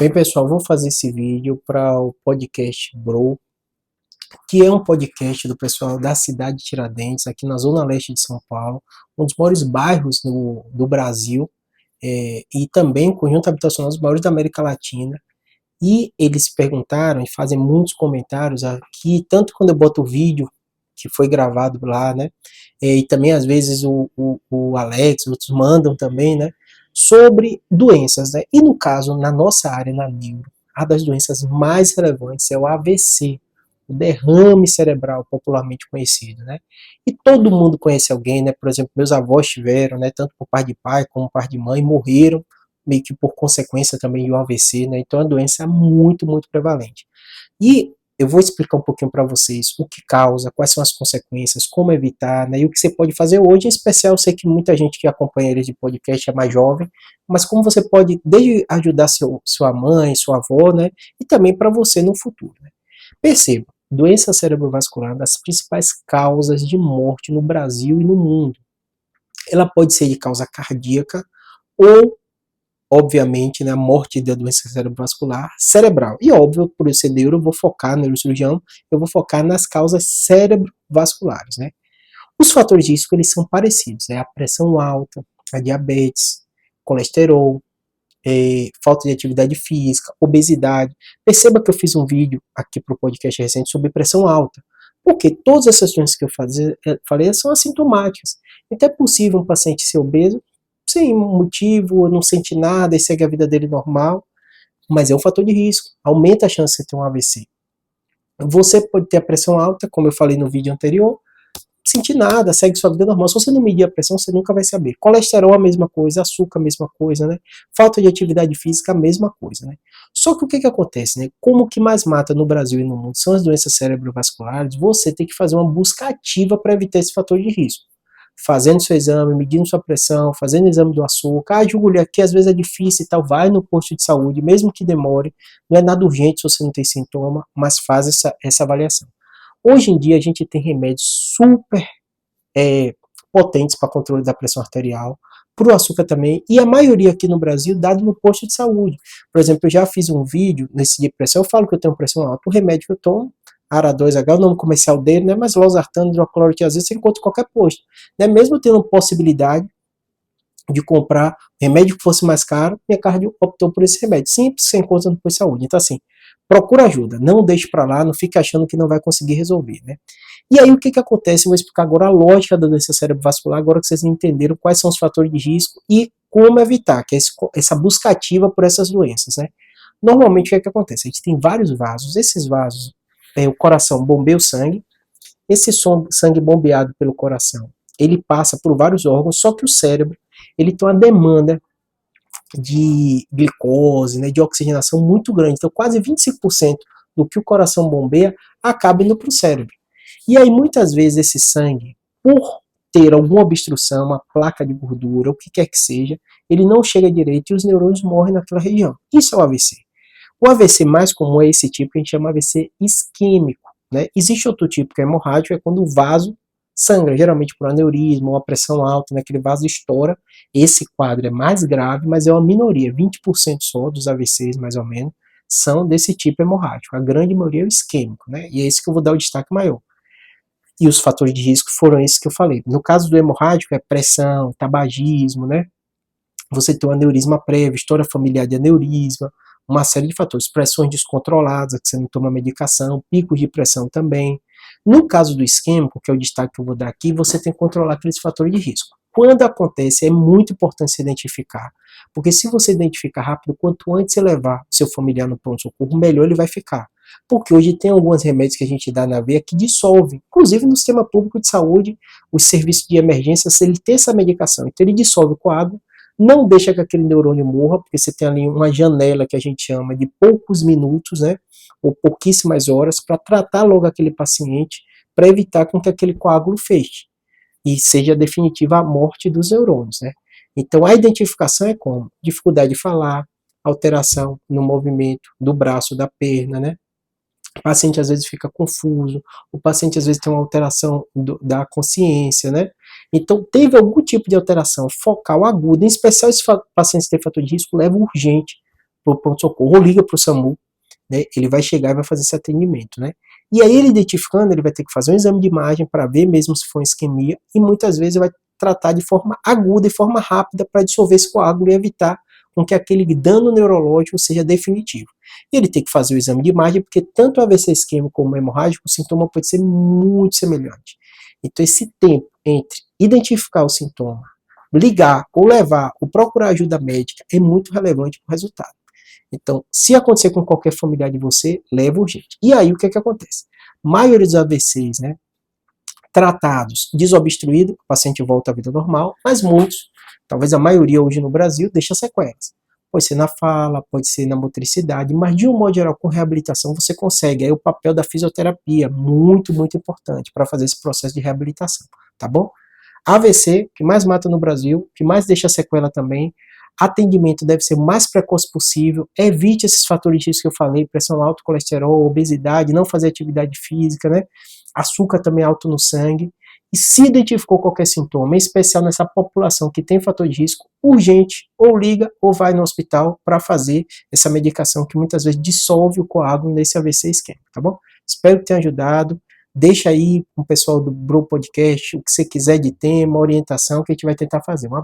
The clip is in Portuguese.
Bem, pessoal, vou fazer esse vídeo para o podcast Bro, que é um podcast do pessoal da cidade de Tiradentes, aqui na zona leste de São Paulo, um dos maiores bairros do Brasil, e também um conjunto habitacional dos maiores da América Latina. E eles perguntaram e fazem muitos comentários aqui, tanto quando eu boto o vídeo que foi gravado lá, né? E também às vezes o Alex, outros mandam também, né? Sobre doenças, né? E no caso, na nossa área, na neuro, a das doenças mais relevantes é o AVC, o derrame cerebral popularmente conhecido, né? E todo mundo conhece alguém, né? Por exemplo, meus avós tiveram, né? Tanto por parte de pai como por parte de mãe, morreram meio que por consequência também de um AVC, né? Então é uma doença muito, muito prevalente. E eu vou explicar um pouquinho para vocês o que causa, quais são as consequências, como evitar, né? E o que você pode fazer hoje. Em especial, eu sei que muita gente que acompanha eles de podcast é mais jovem, mas como você pode desde ajudar sua mãe, sua avó, né? E também para você no futuro, né? Perceba, doença cerebrovascular é uma das principais causas de morte no Brasil e no mundo. Ela pode ser de causa cardíaca ou obviamente, né, a morte da doença cerebrovascular cerebral. E óbvio, por eu ser neuro, eu vou focar, neurocirurgião, eu vou focar nas causas cerebrovasculares, né? Os fatores de risco, eles são parecidos, né? A pressão alta, a diabetes, colesterol, falta de atividade física, obesidade. Perceba que eu fiz um vídeo aqui para o podcast recente sobre pressão alta, porque todas essas doenças que eu falei são assintomáticas. Então é possível um paciente ser obeso sem motivo, não sente nada e segue a vida dele normal, mas é um fator de risco, aumenta a chance de ter um AVC. Você pode ter a pressão alta, como eu falei no vídeo anterior, sentir nada, segue sua vida normal. Se você não medir a pressão, você nunca vai saber. Colesterol, a mesma coisa, açúcar, a mesma coisa, né? Falta de atividade física, a mesma coisa, né? Só que o que acontece, né? Como o que mais mata no Brasil e no mundo são as doenças cerebrovasculares, você tem que fazer uma busca ativa para evitar esse fator de risco. Fazendo seu exame, medindo sua pressão, fazendo exame do açúcar. Ah, Júlia, aqui às vezes é difícil e tal, vai no posto de saúde, mesmo que demore, não é nada urgente se você não tem sintoma, mas faz essa avaliação. Hoje em dia a gente tem remédios super potentes para controle da pressão arterial, para o açúcar também, e a maioria aqui no Brasil dado no posto de saúde. Por exemplo, eu já fiz um vídeo nesse de pressão, eu falo que eu tenho pressão alta, o remédio que eu tomo, ARA2H, o nome comercial dele, né, mas losartano, hidroclorotiazida, você encontra em qualquer posto. Né, mesmo tendo possibilidade de comprar remédio que fosse mais caro, minha cardio optou por esse remédio. Simples, você encontra no posto de saúde. Então, assim, procura ajuda, não deixe para lá, não fique achando que não vai conseguir resolver, né? E aí o que acontece? Eu vou explicar agora a lógica da doença cerebrovascular, agora que vocês entenderam quais são os fatores de risco e como evitar, que é essa busca ativa por essas doenças, né? Normalmente o que acontece? A gente tem vários vasos, esses vasos, o coração bombeia o sangue, esse sangue bombeado pelo coração, ele passa por vários órgãos, só que o cérebro, ele tem uma demanda de glicose, né, de oxigenação muito grande. Então, quase 25% do que o coração bombeia acaba indo para o cérebro. E aí, muitas vezes, esse sangue, por ter alguma obstrução, uma placa de gordura, o que quer que seja, ele não chega direito e os neurônios morrem naquela região. Isso é o AVC. O AVC mais comum é esse tipo que a gente chama AVC isquêmico. Né? Existe outro tipo que é hemorrágico, é quando o vaso sangra, geralmente por aneurisma, uma pressão alta, né? Aquele vaso estoura. Esse quadro é mais grave, mas é uma minoria, 20% só dos AVCs, mais ou menos, são desse tipo hemorrágico. A grande maioria é o isquêmico, né? E é esse que eu vou dar o destaque maior. E os fatores de risco foram esses que eu falei. No caso do hemorrágico, é pressão, tabagismo, né? Você tem um aneurisma prévio, história familiar de aneurisma, uma série de fatores, pressões descontroladas, que você não toma medicação, picos de pressão também. No caso do isquêmico, que é o destaque que eu vou dar aqui, você tem que controlar aqueles fatores de risco. Quando acontece, é muito importante se identificar, porque se você identificar rápido, quanto antes você levar o seu familiar no pronto-socorro, melhor ele vai ficar. Porque hoje tem alguns remédios que a gente dá na veia que dissolvem, inclusive no sistema público de saúde, os serviços de emergência, se ele tem essa medicação, então ele dissolve com água, não deixa que aquele neurônio morra, porque você tem ali uma janela que a gente chama de poucos minutos, né, ou pouquíssimas horas, para tratar logo aquele paciente, para evitar com que aquele coágulo feche e seja definitiva a morte dos neurônios, né. Então a identificação é como? Dificuldade de falar, alteração no movimento do braço, da perna, né. O paciente às vezes fica confuso, o paciente às vezes tem uma alteração da consciência, né? Então, teve algum tipo de alteração focal aguda, em especial esses pacientes que têm fator de risco, leva urgente para o pronto-socorro, ou liga para o SAMU, né? Ele vai chegar e vai fazer esse atendimento, né? E aí ele identificando, ele vai ter que fazer um exame de imagem para ver mesmo se for isquemia, e muitas vezes vai tratar de forma aguda e forma rápida para dissolver esse coágulo e evitar com que aquele dano neurológico seja definitivo. E ele tem que fazer o exame de imagem, porque tanto o AVC isquêmico como o hemorrágico, o sintoma pode ser muito semelhante. Então esse tempo entre identificar o sintoma, ligar ou levar ou procurar ajuda médica é muito relevante para o resultado. Então, se acontecer com qualquer familiar de você, leva urgente. E aí, o que acontece? A maioria dos AVCs, né, tratados, desobstruído, o paciente volta à vida normal, mas muitos, talvez a maioria hoje no Brasil, deixa sequelas. Pode ser na fala, pode ser na motricidade, mas de um modo geral, com reabilitação, você consegue. Aí o papel da fisioterapia, muito, muito importante para fazer esse processo de reabilitação, tá bom? AVC, que mais mata no Brasil, que mais deixa sequela também. Atendimento deve ser o mais precoce possível. Evite esses fatores que eu falei, pressão alta, colesterol, obesidade, não fazer atividade física, né? Açúcar também alto no sangue. E se identificou qualquer sintoma, em especial nessa população que tem fator de risco, urgente, ou liga ou vai no hospital para fazer essa medicação que muitas vezes dissolve o coágulo nesse AVC isquêmico, tá bom? Espero que tenha ajudado. Deixa aí com o pessoal do Bro Podcast o que você quiser de tema, orientação, que a gente vai tentar fazer.